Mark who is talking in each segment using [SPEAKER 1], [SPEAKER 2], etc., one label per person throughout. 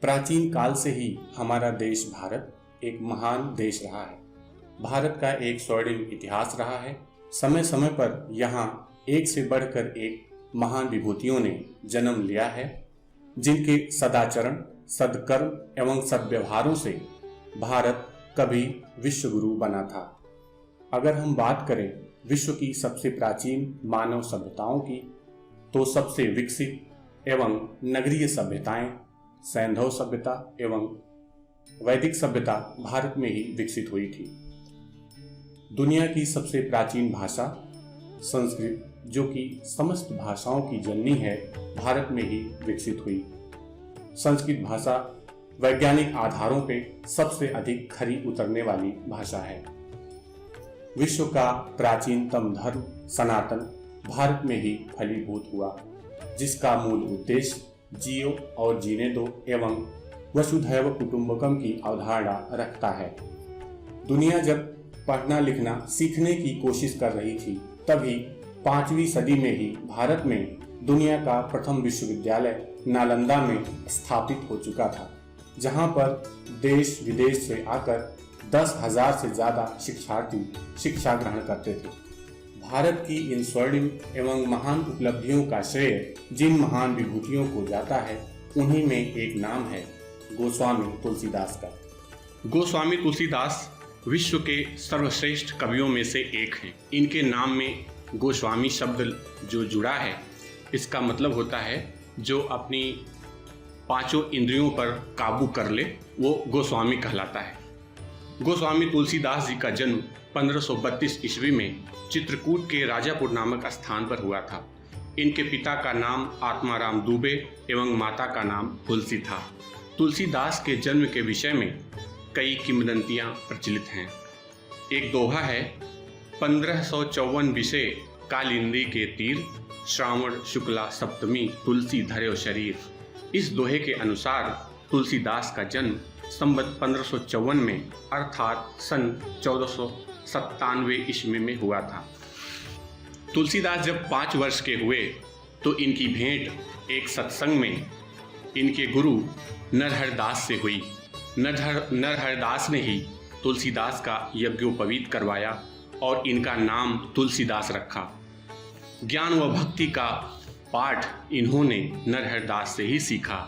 [SPEAKER 1] प्राचीन काल से ही हमारा देश भारत एक महान देश रहा है। भारत का एक स्वर्णिम इतिहास रहा है। समय समय पर यहाँ एक से बढ़कर एक महान विभूतियों ने जन्म लिया है, जिनके सदाचरण, सद्कर्म एवं सद्व्यवहारों से भारत कभी विश्व गुरु बना था। अगर हम बात करें विश्व की सबसे प्राचीन मानव सभ्यताओं की, तो सबसे विकसित एवं नगरीय सभ्यताएं सैंधव सभ्यता एवं वैदिक सभ्यता भारत में ही विकसित हुई थी। दुनिया की सबसे प्राचीन भाषा संस्कृत, जो कि समस्त भाषाओं की जननी है, भारत में ही विकसित हुई। संस्कृत भाषा वैज्ञानिक आधारों पे सबसे अधिक खरी उतरने वाली भाषा है। विश्व का प्राचीनतम धर्म सनातन भारत में ही फलीभूत हुआ, जिसका मूल उद्देश्य जियो और जीने दो एवं वसुधैव कुटुंबकम की अवधारणा रखता है। दुनिया जब पढ़ना लिखना सीखने की कोशिश कर रही थी, तभी 5वीं सदी में ही भारत में दुनिया का प्रथम विश्वविद्यालय नालंदा में स्थापित हो चुका था, जहां पर देश विदेश से आकर 10,000 से ज्यादा शिक्षार्थी शिक्षा ग्रहण करते थे। भारत की इन स्वर्णिम एवं महान उपलब्धियों का श्रेय जिन महान विभूतियों को जाता है, उन्हीं में एक नाम है गोस्वामी तुलसीदास का।
[SPEAKER 2] गोस्वामी तुलसीदास विश्व के सर्वश्रेष्ठ कवियों में से एक हैं। इनके नाम में गोस्वामी शब्द जो जुड़ा है, इसका मतलब होता है जो अपनी 5 इंद्रियों पर काबू कर ले, वो गोस्वामी कहलाता है। गोस्वामी तुलसीदास जी का जन्म 1532 ईस्वी में चित्रकूट के राजापुर नामक स्थान पर हुआ था। इनके पिता का नाम आत्माराम दुबे एवं माता का नाम तुलसी था। तुलसीदास के जन्म के विषय में कई किंवदंतियां प्रचलित हैं। एक दोहा है, 1554 विषय कालिंदी के तीर, श्रावण शुक्ला सप्तमी तुलसी धर्यो शरीर। इस दोहे के अनुसार तुलसीदास का जन्म संवत 1554 में अर्थात सन 1497 ईस्वी में हुआ था। तुलसीदास जब 5 वर्ष के हुए तो इनकी भेंट एक सत्संग में इनके गुरु नरहरदास से हुई। नरहरदास ने ही तुलसीदास का यज्ञोपवीत करवाया और इनका नाम तुलसीदास रखा। ज्ञान व भक्ति का पाठ इन्होंने नरहरदास से ही सीखा।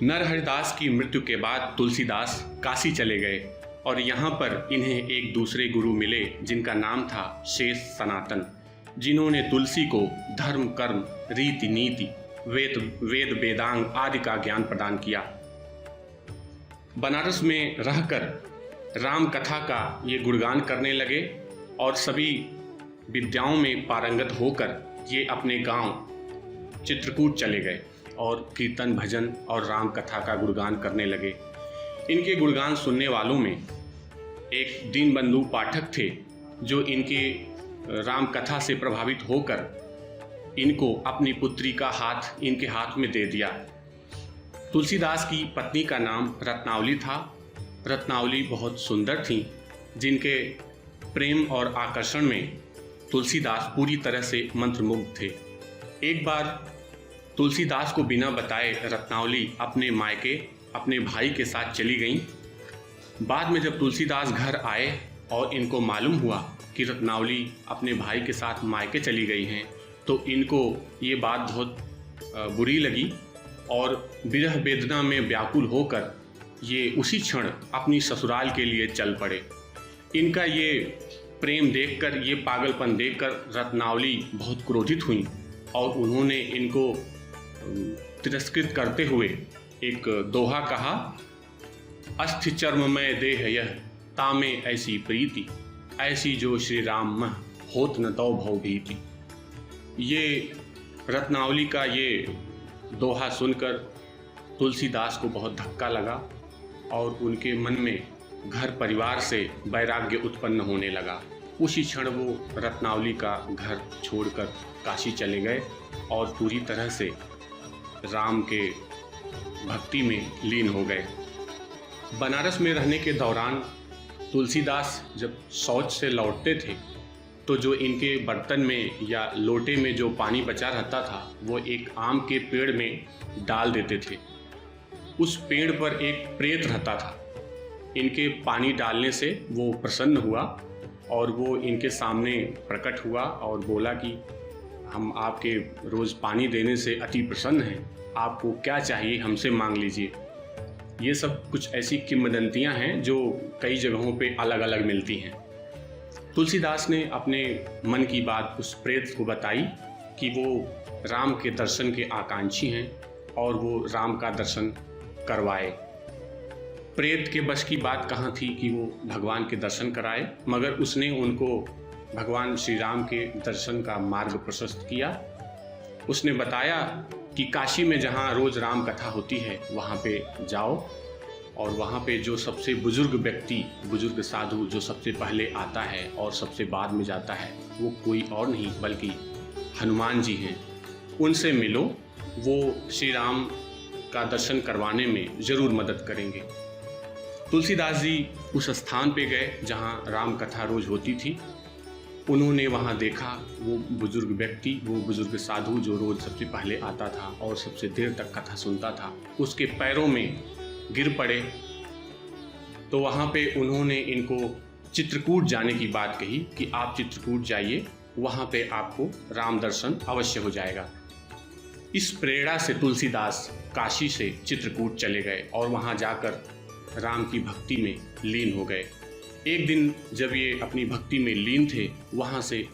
[SPEAKER 2] नरहरदास की मृत्यु के बाद तुलसीदास काशी चले गए और यहाँ पर इन्हें एक दूसरे गुरु मिले, जिनका नाम था शेष सनातन, जिन्होंने तुलसी को धर्म, कर्म, रीति, नीति, वेद वेदांग आदि का ज्ञान प्रदान किया। बनारस में रहकर राम कथा का ये गुणगान करने लगे और सभी विद्याओं में पारंगत होकर ये अपने गांव चित्रकूट चले गए और कीर्तन, भजन और राम कथा का गुणगान करने लगे। इनके गुणगान सुनने वालों में एक दीनबंधु पाठक थे, जो इनके राम कथा से प्रभावित होकर इनको अपनी पुत्री का हाथ इनके हाथ में दे दिया। तुलसीदास की पत्नी का नाम रत्नावली था। रत्नावली बहुत सुंदर थीं, जिनके प्रेम और आकर्षण में तुलसीदास पूरी तरह से मंत्रमुग्ध थे। एक बार तुलसीदास को बिना बताए रत्नावली अपने मायके अपने भाई के साथ चली गईं। बाद में जब तुलसीदास घर आए और इनको मालूम हुआ कि रत्नावली अपने भाई के साथ मायके चली गई हैं, तो इनको ये बात बहुत बुरी लगी और विरह वेदना में व्याकुल होकर ये उसी क्षण अपनी ससुराल के लिए चल पड़े। इनका ये प्रेम देखकर, ये पागलपन देखकर रत्नावली बहुत क्रोधित हुई और उन्होंने इनको तिरस्कृत करते हुए एक दोहा कहा, अस्थि चर्ममय देह यह तामे ऐसी प्रीति, ऐसी जो श्री राम मह होत न तौ भव भीति। ये रत्नावली का ये दोहा सुनकर तुलसीदास को बहुत धक्का लगा और उनके मन में घर परिवार से वैराग्य उत्पन्न होने लगा। उसी क्षण वो रत्नावली का घर छोड़कर काशी चले गए और पूरी तरह से राम के भक्ति में लीन हो गए। बनारस में रहने के दौरान तुलसीदास जब शौच से लौटते थे, तो जो इनके बर्तन में या लोटे में जो पानी बचा रहता था, वो एक आम के पेड़ में डाल देते थे। उस पेड़ पर एक प्रेत रहता था। इनके पानी डालने से वो प्रसन्न हुआ और वो इनके सामने प्रकट हुआ और बोला कि हम आपके रोज़ पानी देने से अति प्रसन्न हैं, आपको क्या चाहिए हमसे मांग लीजिए। ये सब कुछ ऐसी किंवदंतियाँ हैं जो कई जगहों पे अलग अलग मिलती हैं। तुलसीदास ने अपने मन की बात उस प्रेत को बताई कि वो राम के दर्शन के आकांक्षी हैं और वो राम का दर्शन करवाए। प्रेत के बस की बात कहाँ थी कि वो भगवान के दर्शन कराए, मगर उसने उनको भगवान श्री राम के दर्शन का मार्ग प्रशस्त किया। उसने बताया कि काशी में जहाँ रोज़ राम कथा होती है वहाँ पे जाओ और वहाँ पे जो सबसे बुजुर्ग व्यक्ति, बुजुर्ग साधु जो सबसे पहले आता है और सबसे बाद में जाता है, वो कोई और नहीं बल्कि हनुमान जी हैं। उनसे मिलो, वो श्री राम का दर्शन करवाने में ज़रूर मदद करेंगे। तुलसीदास जी उस स्थान पे गए जहाँ राम कथा रोज़ होती थी। उन्होंने वहाँ देखा वो बुजुर्ग व्यक्ति, वो बुजुर्ग साधु जो रोज़ सबसे पहले आता था और सबसे देर तक कथा सुनता था, उसके पैरों में गिर पड़े। तो वहाँ पे उन्होंने इनको चित्रकूट जाने की बात कही कि आप चित्रकूट जाइए, वहाँ पे आपको राम दर्शन अवश्य हो जाएगा। इस प्रेरणा से तुलसीदास काशी से चित्रकूट चले गए और वहाँ जाकर राम की भक्ति में लीन हो गए। एक दिन जब ये अपनी भक्ति में लीन थे, वहाँ से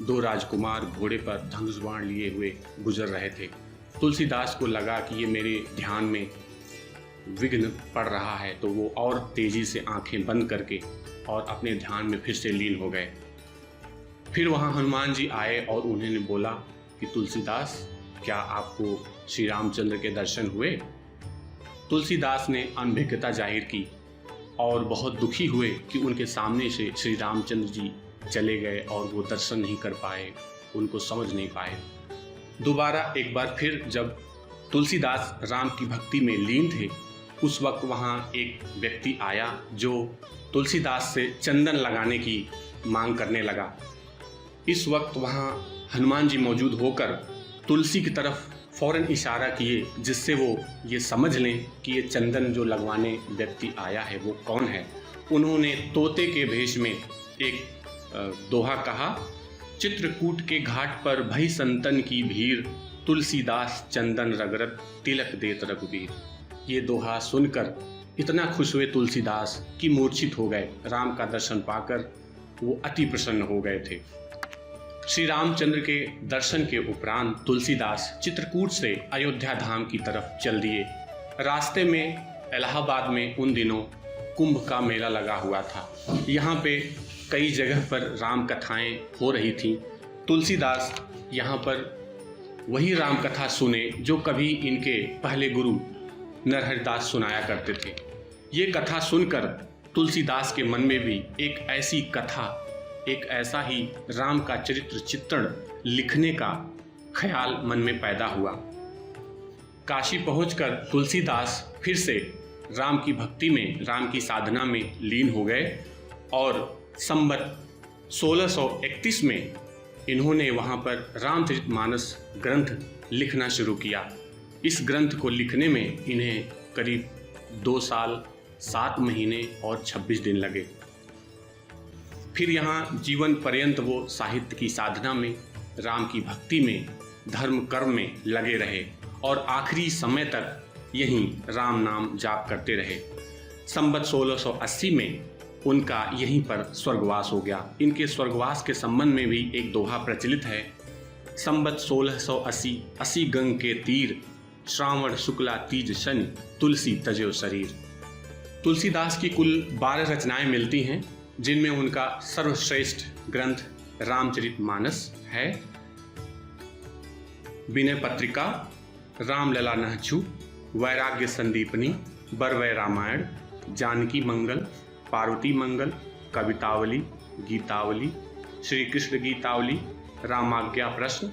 [SPEAKER 2] दो राजकुमार घोड़े पर धनुष बाण लिए हुए गुजर रहे थे। तुलसीदास को लगा कि ये मेरे ध्यान में विघ्न पड़ रहा है, तो वो और तेजी से आंखें बंद करके और अपने ध्यान में फिर से लीन हो गए। फिर वहाँ हनुमान जी आए और उन्होंने बोला कि तुलसीदास, क्या आपको श्री रामचंद्र के दर्शन हुए? तुलसीदास ने अनभिज्ञता जाहिर की और बहुत दुखी हुए कि उनके सामने से श्री रामचंद्र जी चले गए और वो दर्शन नहीं कर पाए, उनको समझ नहीं पाए। दोबारा एक बार फिर जब तुलसीदास राम की भक्ति में लीन थे, उस वक्त वहाँ एक व्यक्ति आया जो तुलसीदास से चंदन लगाने की मांग करने लगा। इस वक्त वहाँ हनुमान जी मौजूद होकर तुलसी की तरफ फौरन इशारा किए, जिससे वो ये समझ लें कि ये चंदन जो लगवाने व्यक्ति आया है वो कौन है। उन्होंने तोते के भेष में एक दोहा कहा, चित्रकूट के घाट पर भई संतन की भीड़, तुलसीदास चंदन रगरत तिलक देत रघुबीर। ये दोहा सुनकर इतना खुश हुए तुलसीदास कि मूर्छित हो गए। राम का दर्शन पाकर वो अति प्रसन्न हो गए थे। श्री रामचंद्र के दर्शन के उपरांत तुलसीदास चित्रकूट से अयोध्या धाम की तरफ चल दिए। रास्ते में इलाहाबाद में उन दिनों कुंभ का मेला लगा हुआ था। यहाँ पे कई जगह पर राम कथाएं हो रही थीं। तुलसीदास यहाँ पर वही राम कथा सुने जो कभी इनके पहले गुरु नरहरिदास सुनाया करते थे। ये कथा सुनकर तुलसीदास के मन में भी एक ऐसी कथा, एक ऐसा ही राम का चरित्र चित्रण लिखने का ख्याल मन में पैदा हुआ। काशी पहुंचकर तुलसीदास फिर से राम की भक्ति में, राम की साधना में लीन हो गए और संवत 1631 में इन्होंने वहाँ पर रामचरितमानस ग्रंथ लिखना शुरू किया। इस ग्रंथ को लिखने में इन्हें करीब 2 साल 7 महीने और 26 दिन लगे। फिर यहाँ जीवन पर्यंत वो साहित्य की साधना में, राम की भक्ति में, धर्म कर्म में लगे रहे और आखिरी समय तक यहीं राम नाम जाप करते रहे। संवत 1680 में उनका यहीं पर स्वर्गवास हो गया। इनके स्वर्गवास के संबंध में भी एक दोहा प्रचलित है। संवत 1680 80 गंग के तीर, श्रावण शुक्ला तीज शनि, तुलसी तजो शरीर। तुलसीदास की कुल 12 रचनाएं मिलती हैं, जिनमें उनका सर्वश्रेष्ठ ग्रंथ रामचरितमानस है। विनय पत्रिका, रामलला नहचु, वैराग्य संदीपनी, बरवय रामायण, जानकी मंगल, पार्वती मंगल, कवितावली, गीतावली, श्री कृष्ण गीतावली, रामाज्ञा प्रश्न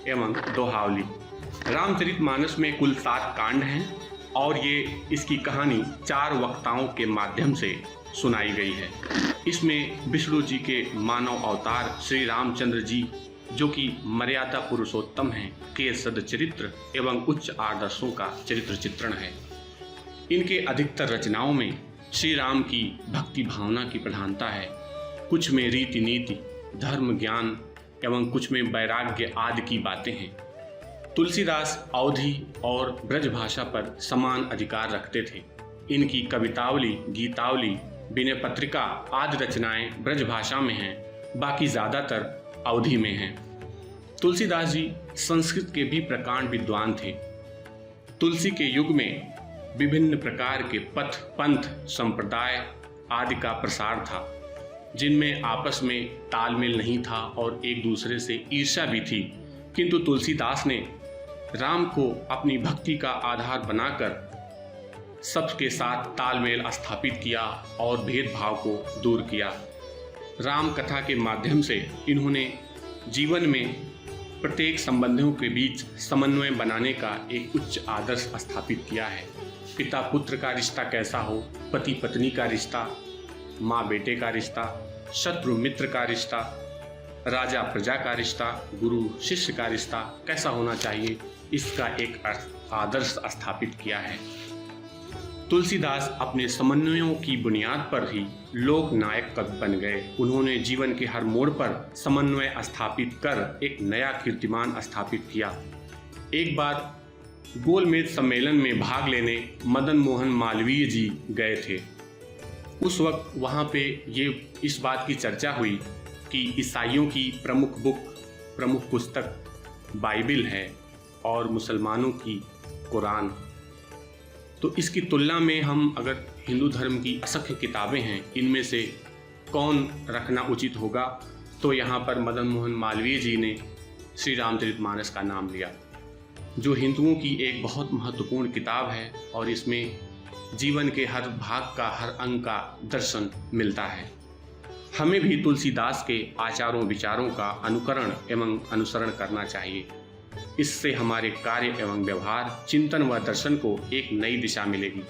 [SPEAKER 2] एवं दोहावली। रामचरितमानस में कुल 7 कांड हैं और ये इसकी कहानी 4 वक्ताओं के माध्यम से सुनाई गई है। इसमें विष्णु जी के मानव अवतार श्री रामचंद्र जी, जो कि मर्यादा पुरुषोत्तम हैं, के सदचरित्र एवं उच्च आदर्शों का चरित्र चित्रण है। इनके अधिकतर रचनाओं में श्री राम की भक्ति भावना की प्रधानता है। कुछ में रीति नीति, धर्म, ज्ञान एवं कुछ में वैराग्य आदि की बातें हैं। तुलसीदास अवधी और ब्रज भाषा पर समान अधिकार रखते थे। इनकी कवितावली, गीतावली, विनय पत्रिका आदि रचनाएं ब्रज भाषा में हैं, बाकी ज़्यादातर अवधी में हैं। तुलसीदास जी संस्कृत के भी प्रकांड विद्वान थे। तुलसी के युग में विभिन्न प्रकार के पथ, पंथ, संप्रदाय आदि का प्रसार था, जिनमें आपस में तालमेल नहीं था और एक दूसरे से ईर्ष्या भी थी। किंतु तुलसीदास ने राम को अपनी भक्ति का आधार बनाकर सबके साथ तालमेल स्थापित किया और भेदभाव को दूर किया। राम कथा के माध्यम से इन्होंने जीवन में प्रत्येक संबंधों के बीच समन्वय बनाने का एक उच्च आदर्श स्थापित किया है। पिता पुत्र का रिश्ता कैसा हो, पति पत्नी का रिश्ता, माँ बेटे का रिश्ता, शत्रु मित्र का रिश्ता, राजा प्रजा का रिश्ता, गुरु शिष्य का रिश्ता कैसा होना चाहिए, इसका एक आदर्श स्थापित किया है। तुलसीदास अपने समन्वयों की बुनियाद पर ही लोक नायक कवि बन गए। उन्होंने जीवन के हर मोड़ पर समन्वय स्थापित कर एक नया कीर्तिमान स्थापित किया। एक बार गोलमेज सम्मेलन में भाग लेने मदन मोहन मालवीय जी गए थे। उस वक्त वहाँ पे इस बात की चर्चा हुई कि ईसाइयों की प्रमुख पुस्तक बाइबिल है और मुसलमानों की कुरान। तो इसकी तुलना में हम अगर हिंदू धर्म की असंख्य किताबें हैं, इनमें से कौन रखना उचित होगा, तो यहाँ पर मदन मोहन मालवीय जी ने श्री रामचरितमानस का नाम लिया, जो हिंदुओं की एक बहुत महत्वपूर्ण किताब है और इसमें जीवन के हर भाग का, हर अंग का दर्शन मिलता है। हमें भी तुलसीदास के आचारों विचारों का अनुकरण एवं अनुसरण करना चाहिए। इससे हमारे कार्य एवं व्यवहार, चिंतन व दर्शन को एक नई दिशा मिलेगी।